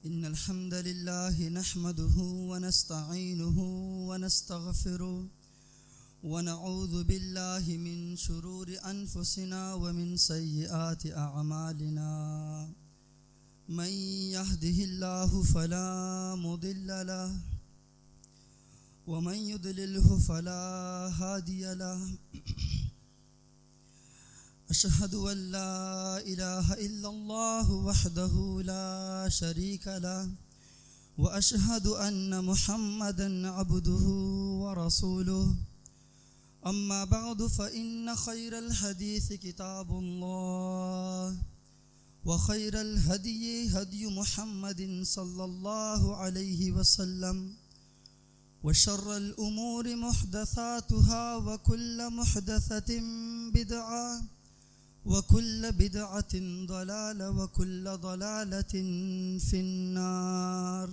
إن الحمد لله نحمده ونستعينه ونستغفره ونعوذ بالله من شرور أنفسنا ومن سيئات أعمالنا من يهده الله فلا مضل له ومن يضلله فلا هادي له أشهد أن لا إله إلا الله وحده لا شريك له وأشهد أن محمدًا عبده ورسوله أما بعد فإن خير الحديث كتاب الله وخير الهدي هدي محمد صلى الله عليه وسلم وشر الأمور محدثاتها وكل محدثة بدعة وكل بدعة ضلالة وكل ضلالة في النار.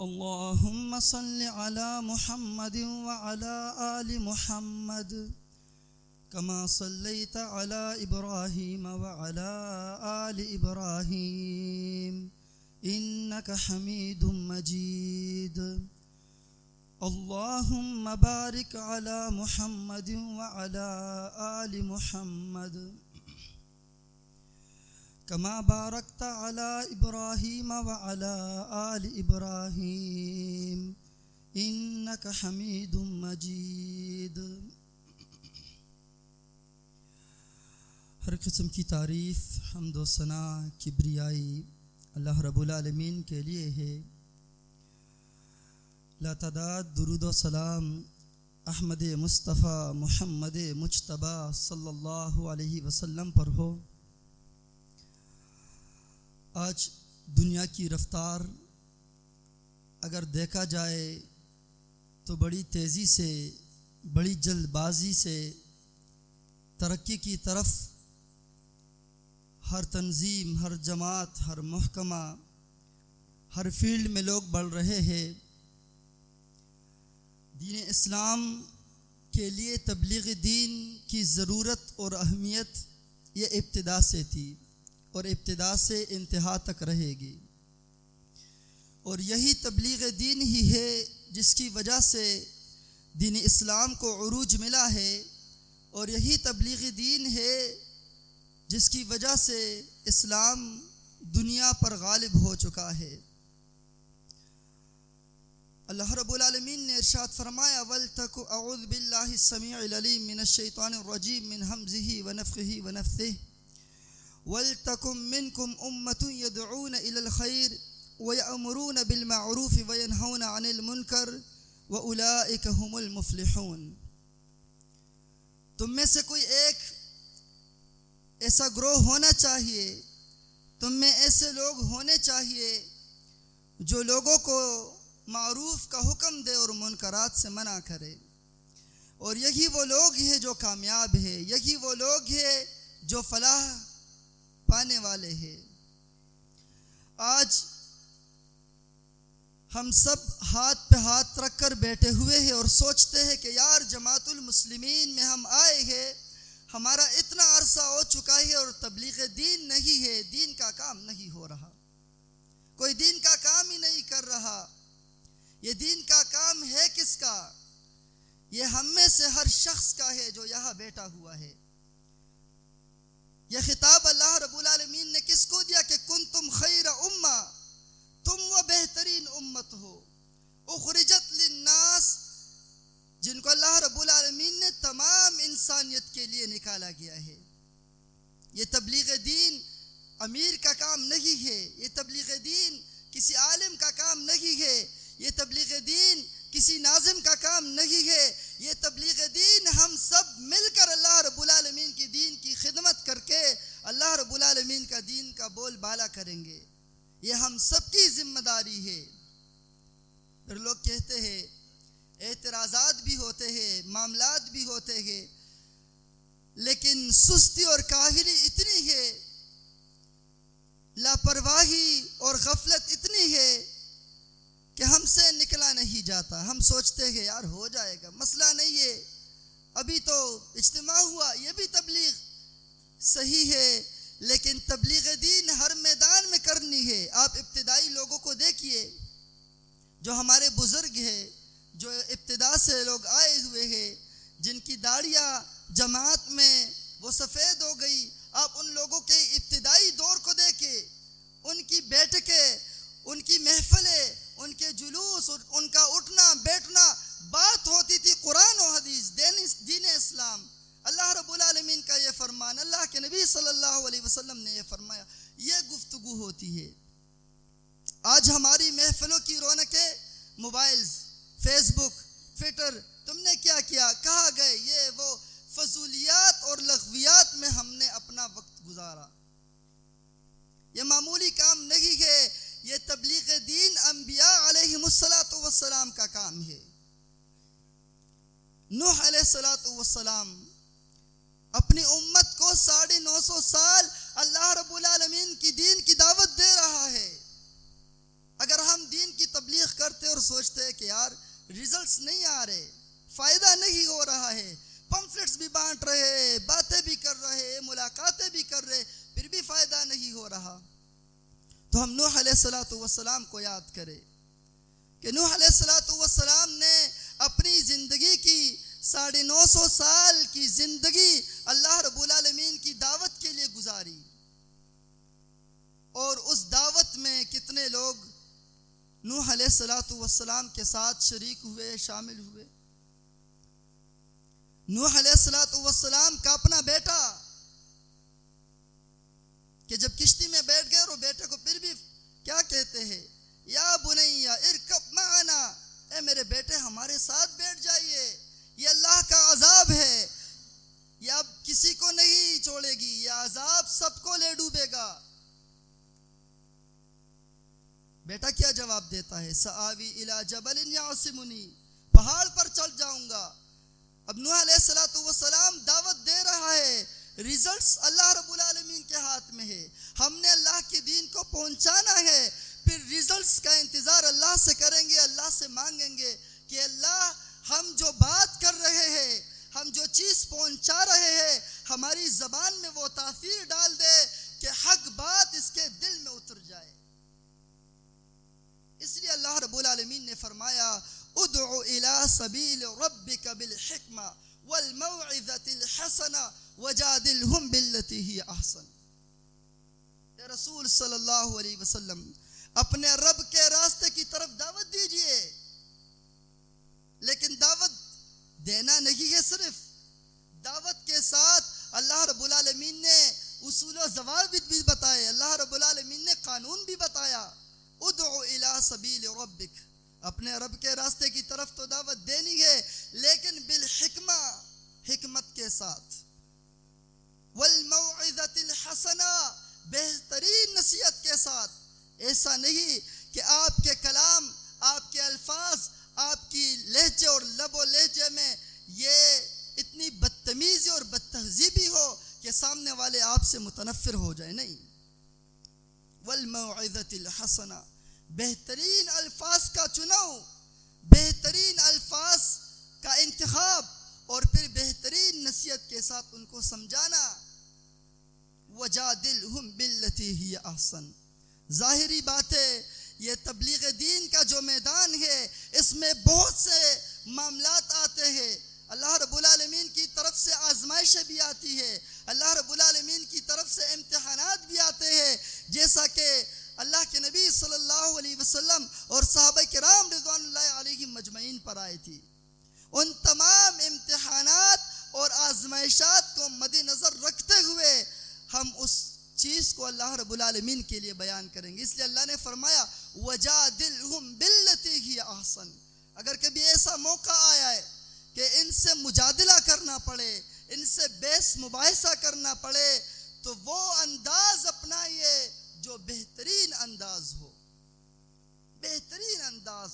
اللهم صل على محمد وعلى آل محمد كما صليت على إبراهيم وعلى آل إبراهيم إنك حميد مجيد. اللهم بارك على محمد وعلى آل محمد كما باركت على إبراهيم وعلى آل إبراهيم إنك حميد مجيد. ہر قسم کی تعریف، حمد و ثنا، کبریائی اللہ رب العالمین کے لیے ہے. لا تعداد درود و سلام احمد مصطفیٰ محمد مجتبیٰ صلی اللہ علیہ وسلم پر ہو. آج دنیا کی رفتار اگر دیکھا جائے تو بڑی تیزی سے، بڑی جلد بازی سے ترقی کی طرف ہر تنظیم، ہر جماعت، ہر محکمہ، ہر فیلڈ میں لوگ بڑھ رہے ہیں. دین اسلام کے لیے تبلیغ دین کی ضرورت اور اہمیت یہ ابتدا سے تھی اور ابتدا سے انتہا تک رہے گی. اور یہی تبلیغ دین ہی ہے جس کی وجہ سے دین اسلام کو عروج ملا ہے، اور یہی تبلیغ دین ہے جس کی وجہ سے اسلام دنیا پر غالب ہو چکا ہے. اللہ رب العالمین نے ارشاد فرمایا وَلْتَكُ اعوذ باللہ السمیع العلیم من الشیطان الرجیم من حمزہ ونفخہ ونفثہ وَلْتَكُمْ مِنْكُمْ أُمَّةٌ يَدْعُونَ إِلَى الْخَيْرِ وَيَأْمُرُونَ بِالْمَعْرُوفِ وَيَنْهَوْنَ عَنِ الْمُنْكَرِ وَأُولَئِكَ هُمُ الْمُفْلِحُونَ. تم میں سے کوئی ایک ایسا گروہ ہونا چاہیے، تم میں ایسے لوگ ہونے چاہیے جو لوگوں کو معروف کا حکم دے اور منکرات سے منع کرے. اور یہی وہ لوگ ہیں جو کامیاب ہیں، یہی وہ لوگ ہیں جو فلاح پانے والے ہیں. آج ہم سب ہاتھ پہ ہاتھ رکھ کر بیٹھے ہوئے ہیں اور سوچتے ہیں کہ یار جماعت المسلمین میں ہم آئے ہیں، ہمارا اتنا عرصہ ہو چکا ہے اور تبلیغ دین نہیں ہے، دین کا کام نہیں ہو رہا، کوئی دین کا کام ہی نہیں کر رہا. یہ دین کا کام ہے کس کا؟ یہ ہم میں سے ہر شخص کا ہے جو یہاں بیٹھا ہوا ہے. یہ خطاب اللہ رب العالمین نے کس کو دیا کہ کنتم خیر امہ، تم وہ بہترین امت ہو اخرجت للناس، جن کو اللہ رب العالمین نے تمام انسانیت کے لیے نکالا گیا ہے. یہ تبلیغ دین امیر کا کام نہیں ہے، یہ تبلیغ دین کسی عالم کا کام نہیں ہے، یہ تبلیغ دین کسی ناظم کا کام نہیں ہے. یہ تبلیغ دین ہم سب مل کر اللہ رب العالمین کی دین کی خدمت کر کے اللہ رب العالمین کا دین کا بول بالا کریں گے. یہ ہم سب کی ذمہ داری ہے. پھر لوگ کہتے ہیں، اعتراضات بھی ہوتے ہیں، معاملات بھی ہوتے ہیں، لیکن سستی اور کاہلی اتنی ہے، لاپرواہی اور غفلت اتنی ہے کہ ہم سے نکلا نہیں جاتا. ہم سوچتے ہیں یار ہو جائے گا، مسئلہ نہیں ہے، ابھی تو اجتماع ہوا، یہ بھی تبلیغ صحیح ہے، لیکن تبلیغ دین ہر میدان میں کرنی ہے. آپ ابتدائی لوگوں کو دیکھیے جو ہمارے بزرگ ہیں، جو ابتدا سے لوگ آئے ہوئے ہیں، جن کی داڑھیاں جماعت میں وہ سفید ہو گئی. آپ ان لوگوں کے ابتدائی دور کو دیکھیں، ان کی بیٹھکیں، ان کی محفلیں، ان کے جلوس، ان کا اٹھنا بیٹھنا، بات ہوتی تھی قرآن و حدیث، دین اسلام. اللہ رب العالمین کا یہ فرمان، اللہ کے نبی صلی اللہ علیہ وسلم نے یہ فرمایا، یہ گفتگو ہوتی ہے. آج ہماری محفلوں کی رونقیں موبائلز، فیس بک، ٹویٹر. تم نے کیا کیا، کہاں گئے، یہ وہ فضولیات اور لغویات میں ہم نے اپنا وقت گزارا. یہ معمولی کام نہیں ہے، یہ تبلیغ دین انبیاء علیہم السلام کا کام ہے. نوح علیہ السلام اپنی امت کو 950 سال اللہ رب العالمین کی دین کی دعوت دے رہا ہے. اگر ہم دین کی تبلیغ کرتے اور سوچتے کہ یار ریزلٹس نہیں آ رہے، فائدہ نہیں ہو رہا ہے، پمفلٹس بھی بانٹ رہے، باتیں بھی کر رہے، ملاقاتیں بھی کر رہے، پھر بھی فائدہ نہیں ہو رہا، تو ہم نوح علیہ السلام کو یاد کریں کہ نوح علیہ السلام نے اپنی زندگی کی 950 سال کی زندگی اللہ رب العالمین کی دعوت کے لیے گزاری. اور اس دعوت میں کتنے لوگ نوح علیہ السلام کے ساتھ شریک ہوئے، شامل ہوئے. نوح علیہ السلام کا اپنا بیٹا کہ جب کشتی میں بیٹھ گئے اور وہ بیٹے کو پھر بھی کیا کہتے ہیں، یا بنیا ارکب معنا، اے میرے بیٹے ہمارے ساتھ بیٹھ جائیے، یہ اللہ کا عذاب ہے، یہ اب کسی کو نہیں چھوڑے گی، یہ عذاب سب کو لے ڈوبے گا. بیٹا کیا جواب دیتا ہے، سآوی الی جبل یعصمنی، پہاڑ پر چڑھ جاؤں گا. اب نوح علیہ السلام دعوت دے رہا ہے، ریزلٹس اللہ رب العالمین کے ہاتھ میں ہے. ہم نے اللہ کے دین کو پہنچانا ہے، پھر ریزلٹس کا انتظار اللہ سے کریں گے، اللہ سے مانگیں گے کہ اللہ ہم جو بات کر رہے ہیں، ہم جو چیز پہنچا رہے ہیں، ہماری زبان میں وہ تاثیر ڈال دے کہ حق بات اس کے دل میں اتر جائے. اس لیے اللہ رب العالمین نے فرمایا، ادعو الی سبیل ربک بالحکمہ والموعظۃ الحسنہ وجادلہم باللتی ہی احسن. اے رسول صلی اللہ علیہ وسلم اپنے رب کے راستے کی طرف دعوت دیجئے، لیکن دعوت دینا نہیں ہے، صرف دعوت کے ساتھ اللہ رب العالمین نے اصول و ضوابط بھی بتائے، اللہ رب العالمین نے قانون بھی بتایا. ادعو الی سبیل ربک، اپنے رب کے راستے کی طرف تو دعوت دینی ہے، لیکن بالحکمہ، حکمت کے ساتھ، والموعظۃ الحسنہ، بہترین نصیحت کے ساتھ. ایسا نہیں کہ آپ کے کلام، آپ کے الفاظ، آپ کی لہجے اور لب و لہجے میں یہ اتنی بدتمیزی اور بدتہذیبی ہو کہ سامنے والے آپ سے متنفر ہو جائے. نہیں، والموعظۃ الحسنہ، بہترین الفاظ کا چناؤ، بہترین الفاظ کا انتخاب، اور پھر بہترین نصیحت کے ساتھ ان کو سمجھانا. وجادلہم باللتی ہی احسن. ظاہری بات ہے، یہ تبلیغ دین کا جو میدان ہے اس میں بہت سے معاملات آتے ہیں. اللہ رب العالمین کی طرف سے آزمائشیں بھی آتی ہے، اللہ رب العالمین کی طرف سے امتحانات بھی آتے ہیں، جیسا کہ اللہ کے نبی صلی اللہ علیہ وسلم اور صحابہ کرام رضوان اللہ علیہم مجمعین پر آئی تھی. ان تمام امتحانات اور آزمائشات کو مد نظر رکھتے ہوئے ہم اس چیز کو اللہ رب العالمین کے لیے بیان کریں گے. اس لیے اللہ نے فرمایا وَجَادِلْهُمْ بِالَّتِي هِيَ أَحْسَنُ. اگر کبھی ایسا موقع آیا ہے کہ ان سے مجادلہ کرنا پڑے، ان سے بحث مباحثہ کرنا پڑے، تو وہ انداز اپنائیے جو بہترین انداز ہو. بہترین انداز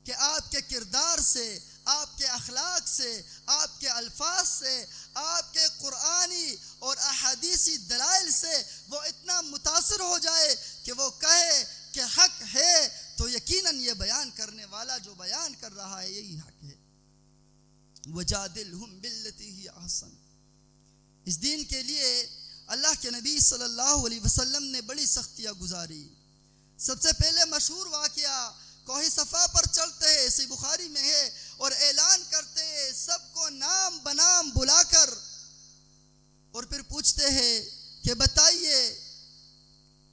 کہ آپ کے کردار سے، آپ کے اخلاق سے، آپ کے الفاظ سے، آپ کے قرآنی اور احادیثی دلائل سے وہ اتنا متاثر ہو جائے کہ وہ کہے کہ حق ہے تو یقیناً یہ بیان کرنے والا جو بیان کر رہا ہے یہی حق ہے. وَجَادِلْهُمْ بِالَّتِي هِيَ أَحْسَنُ. اس دین کے لیے اللہ کے نبی صلی اللہ علیہ وسلم نے بڑی سختیاں گزاری. سب سے پہلے مشہور واقعہ کوہ صفا پر چڑھتے ہیں، صحیح بخاری میں ہے، اور اعلان کرتے ہیں سب کو نام بنام بلا کر، اور پھر پوچھتے ہیں کہ بتائیے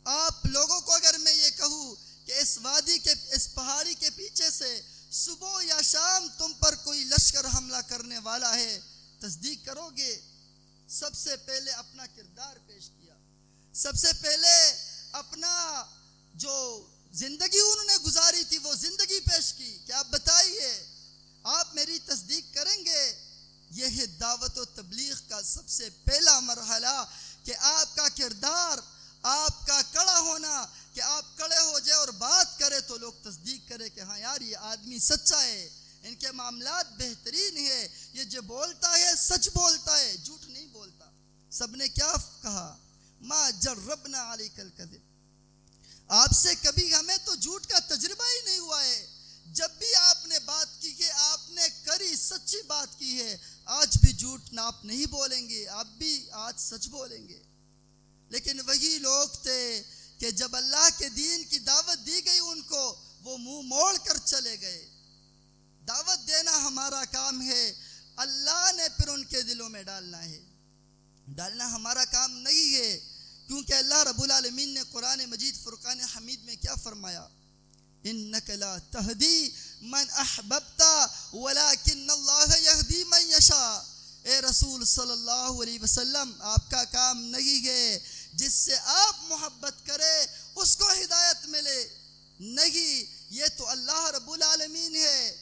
آپ لوگوں کو اگر میں یہ کہوں کہ اس وادی کے اس پہاڑی کے پیچھے سے صبح یا شام تم پر کوئی لشکر حملہ کرنے والا ہے، تصدیق کرو گے؟ سب سے پہلے اپنا کردار پیش کیا، سب سے پہلے اپنا جو زندگی انہوں نے گزاری تھی وہ زندگی پیش کی کہ آپ بتائیے آپ میری تصدیق کریں گے؟ یہ ہے دعوت و تبلیغ کا سب سے پہلا مرحلہ، کہ آپ کا کردار، آپ کا کڑا ہونا، کہ آپ کڑے ہو جائے اور بات کرے تو لوگ تصدیق کرے کہ ہاں یار یہ آدمی سچا ہے، ان کے معاملات بہترین ہے، یہ جو بولتا ہے سچ بولتا ہے، جھوٹ نہیں بولتا۔ سب نے کیا کہا؟ ما جربنا علیک الکذب، آپ سے کبھی ہمیں تو جھوٹ کا تجربہ ہی نہیں ہوا ہے، جب بھی آپ نے بات کی ہے آپ نے کری سچی بات کی ہے، آج بھی جھوٹ نہ آپ نہیں بولیں گے، آپ بھی آج سچ بولیں گے۔ لیکن وہی لوگ تھے کہ جب اللہ کے دین کی دعوت دی گئی ان کو، وہ منہ موڑ کر چلے گئے۔ دعوت دینا ہمارا کام ہے، اللہ نے پھر ان کے دلوں میں ڈالنا ہے، ڈالنا ہمارا کام نہیں ہے، کیونکہ اللہ رب العالمین نے قرآن مجید فرقان حمید میں کیا فرمایا؟ انک لا تہدی من احببت ولکن اللہ یہدی من یشاء۔ اے رسول صلی اللہ علیہ وسلم، آپ کا کام نہیں ہے جس سے آپ محبت کرے اس کو ہدایت ملے، نہیں، یہ تو اللہ رب العالمین ہے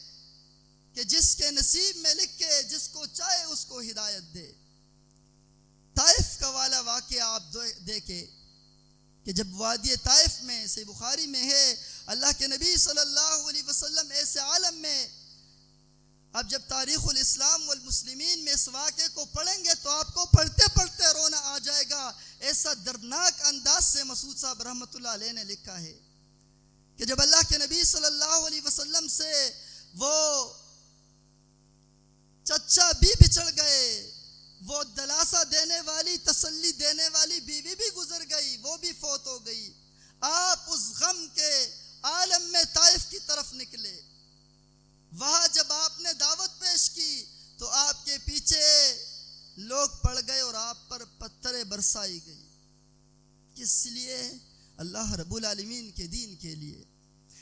کہ جس کے نصیب میں لکھے جس کو چاہے اس کو ہدایت دے۔ طائف کا والا واقعہ آپ دیکھیں کہ جب وادی طائف میں، صحیح بخاری میں ہے، اللہ کے نبی صلی اللہ علیہ وسلم ایسے عالم میں، اب جب تاریخ الاسلام والمسلمین میں اس واقعے کو پڑھیں گے تو آپ کو پڑھتے پڑھتے رونا آ جائے گا، ایسا دردناک انداز سے مسعود صاحب رحمۃ اللہ علیہ نے لکھا ہے کہ جب اللہ کے نبی صلی اللہ علیہ وسلم سے وہ چچا بھی بچھڑ گئے، وہ دلاسا دینے والی، تسلی دینے والی بیوی بھی گزر گئی، وہ بھی فوت ہو گئی، آپ اس غم کے عالم میں طائف کی طرف نکلے۔ وہاں جب آپ نے دعوت پیش کی تو آپ کے پیچھے لوگ پڑ گئے اور آپ پر پتھریں برسائی گئی، کس لیے؟ اللہ رب العالمین کے دین کے لیے۔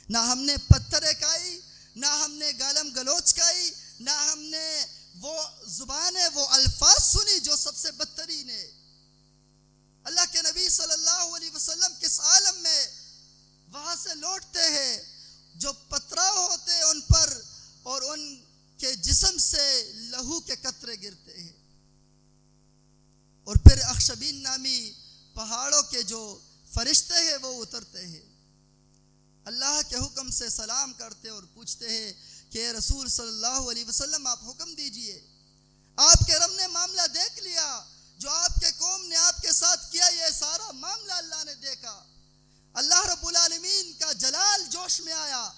نہ ہم نے پتھریں کھائی، نہ ہم نے گالم گلوچ کھائی، نہ ہم نے وہ زبانیں، وہ الفاظ سنی جو سب سے بدترین ہے۔ اللہ کے نبی صلی اللہ علیہ وسلم کس عالم میں وہاں سے لوٹتے ہیں، جو پتھراؤ ہوتے ہیں ان پر اور ان کے جسم سے لہو کے قطرے گرتے ہیں، اور پھر اخشبین نامی پہاڑوں کے جو فرشتے ہیں وہ اترتے ہیں، اللہ کے حکم سے سلام کرتے اور پوچھتے ہیں کہ اے رسول صلی اللہ علیہ وسلم آپ حکم دیجئے، آپ کے رب نے معاملہ دیکھ لیا، جو آپ کے قوم نے آپ کے ساتھ کیا، یہ سارا معاملہ اللہ نے دیکھا۔ اللہ رب العالمین کا جلال جوش میں آیا،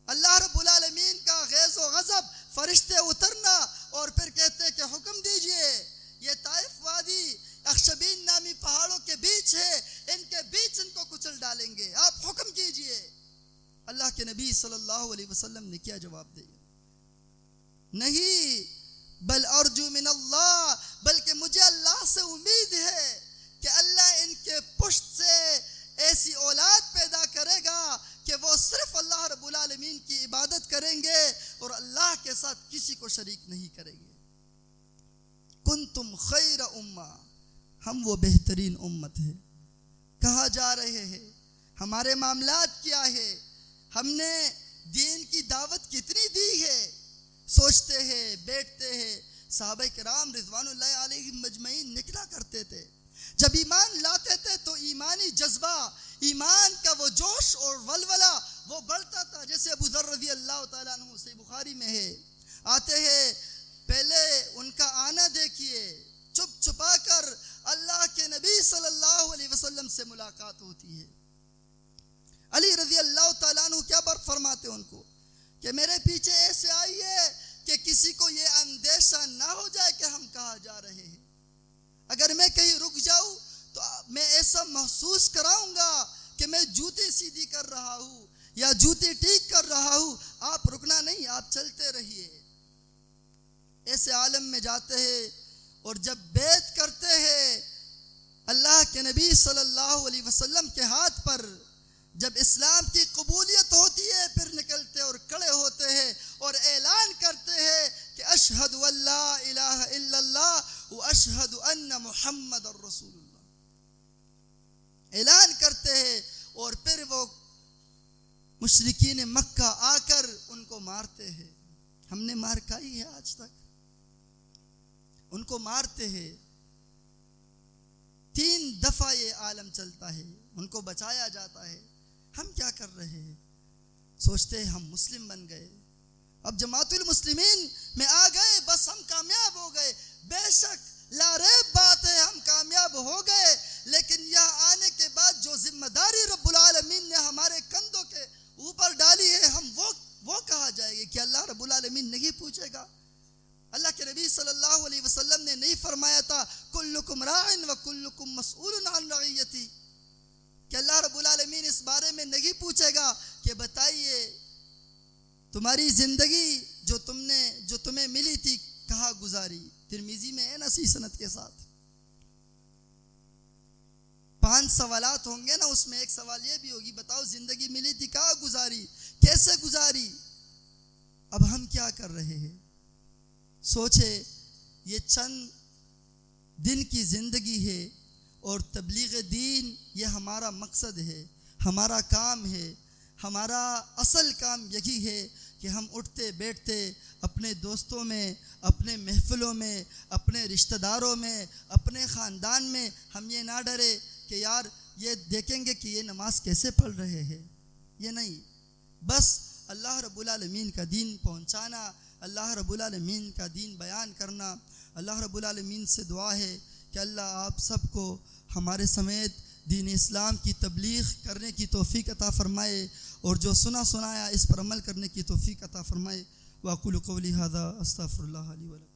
اللہ رب العالمین کا غیظ و غضب، فرشتے اترنا، اور پھر کہتے کہ حکم دیجئے، یہ طائف وادی اخشبین نامی پہاڑوں کے بیچ ہے، ان کے بیچ ان کو کچل ڈالیں گے، آپ حکم کیجئے۔ اللہ کے نبی صلی اللہ علیہ وسلم نے کیا جواب دیا؟ نہیں، بل ارجو من اللہ، بلکہ مجھے اللہ سے امید ہے کہ اللہ ان کے پشت سے ایسی اولاد پیدا کرے گا کہ وہ صرف اللہ رب العالمین کی عبادت کریں گے اور اللہ کے ساتھ کسی کو شریک نہیں کریں گے۔ کنتم خیر امہ، ہم وہ بہترین امت ہے۔ کہاں جا رہے ہیں؟ ہمارے معاملات کیا ہے؟ ہم نے دین کی دعوت کتنی دی ہے؟ سوچتے ہیں، بیٹھتے ہیں، صحابہ کرام رضوان اللہ علیہم مجمعین نکلا کرتے تھے، جب ایمان لاتے تھے تو ایمانی جذبہ، ایمان کا وہ جوش اور ولولہ وہ بڑھتا تھا، جیسے ابو ذر رضی اللہ تعالیٰ عنہ، صحیح بخاری میں ہے، آتے ہیں، پہلے ان کا آنا دیکھیے، چھپ چھپا کر اللہ کے نبی صلی اللہ علیہ وسلم سے ملاقات ہوتی ہے۔ علی رضی اللہ تعالیٰ عنہ کیا فرماتے ہیں ان کو کہ میرے پیچھے ایسے آئیے کہ کسی کو یہ اندیشہ نہ ہو جائے کہ ہم کہاں جا رہے ہیں، اگر میں کہیں رک جاؤں تو میں ایسا محسوس کراؤں گا کہ میں جوتی سیدھی کر رہا ہوں یا جوتی ٹھیک کر رہا ہوں، آپ رکنا نہیں، آپ چلتے رہیے۔ ایسے عالم میں جاتے ہیں اور جب بیعت کرتے ہیں اللہ کے نبی صلی اللہ علیہ وسلم کے ہاتھ پر، جب اسلام کی قبولیت ہوتی ہے پھر نکلتے اور کھڑے ہوتے ہیں اور اعلان کرتے ہیں کہ اشہد ان لا الہ الا اللہ واشہد ان محمد الرسول اللہ، اعلان کرتے ہیں، اور پھر وہ مشرکین مکہ آ کر ان کو مارتے ہیں۔ ہم نے مار کھائی ہے آج تک، ان کو مارتے ہیں۔ 3 دفعہ یہ عالم چلتا ہے، ان کو بچایا جاتا ہے، ہم کیا کر رہے ہیں؟ سوچتے ہیں ہم مسلم بن گئے، اب جماعت المسلمین میں آ گئے، بس ہم کامیاب ہو گئے۔ بے شک لا ریب بات ہے، ہم کامیاب ہو گئے، لیکن یہاں آنے کے بعد جو ذمہ داری رب العالمین نے ہمارے کندھوں کے اوپر ڈالی ہے، ہم وہ کہا جائے گی کہ اللہ رب العالمین نہیں پوچھے گا؟ اللہ کے نبی صلی اللہ علیہ وسلم نے نہیں فرمایا تھا کلکم راعٍ وکلکم مسئول عن رعیتی، کہ اللہ رب العالمین اس بارے میں نہیں پوچھے گا کہ بتائیے تمہاری زندگی جو تمہیں ملی تھی کہاں گزاری؟ ترمذی میں ہے نا صحیح سند کے ساتھ۔ 5 سوالات ہوں گے نا، اس میں ایک سوال یہ بھی ہوگی بتاؤ زندگی ملی تھی کہاں گزاری، کیسے گزاری؟ اب ہم کیا کر رہے ہیں؟ سوچے یہ چند دن کی زندگی ہے اور تبلیغ دین یہ ہمارا مقصد ہے، ہمارا کام ہے، ہمارا اصل کام یہی ہے کہ ہم اٹھتے بیٹھتے اپنے دوستوں میں، اپنے محفلوں میں، اپنے رشتہ داروں میں، اپنے خاندان میں ہم یہ نہ ڈرے کہ یار یہ دیکھیں گے کہ یہ نماز کیسے پڑھ رہے ہیں، یہ نہیں، بس اللہ رب العالمین کا دین پہنچانا، اللہ رب العالمین کا دین بیان کرنا۔ اللہ رب العالمین سے دعا ہے کہ اللہ آپ سب کو ہمارے سمیت دین اسلام کی تبلیغ کرنے کی توفیق عطا فرمائے، اور جو سنایا اس پر عمل کرنے کی توفیق عطا فرمائے۔ وَأَقُولُ قَوْلِي هَذَا أَسْتَغْفِرُ اللَّهَ لِي وَلَكُمْ۔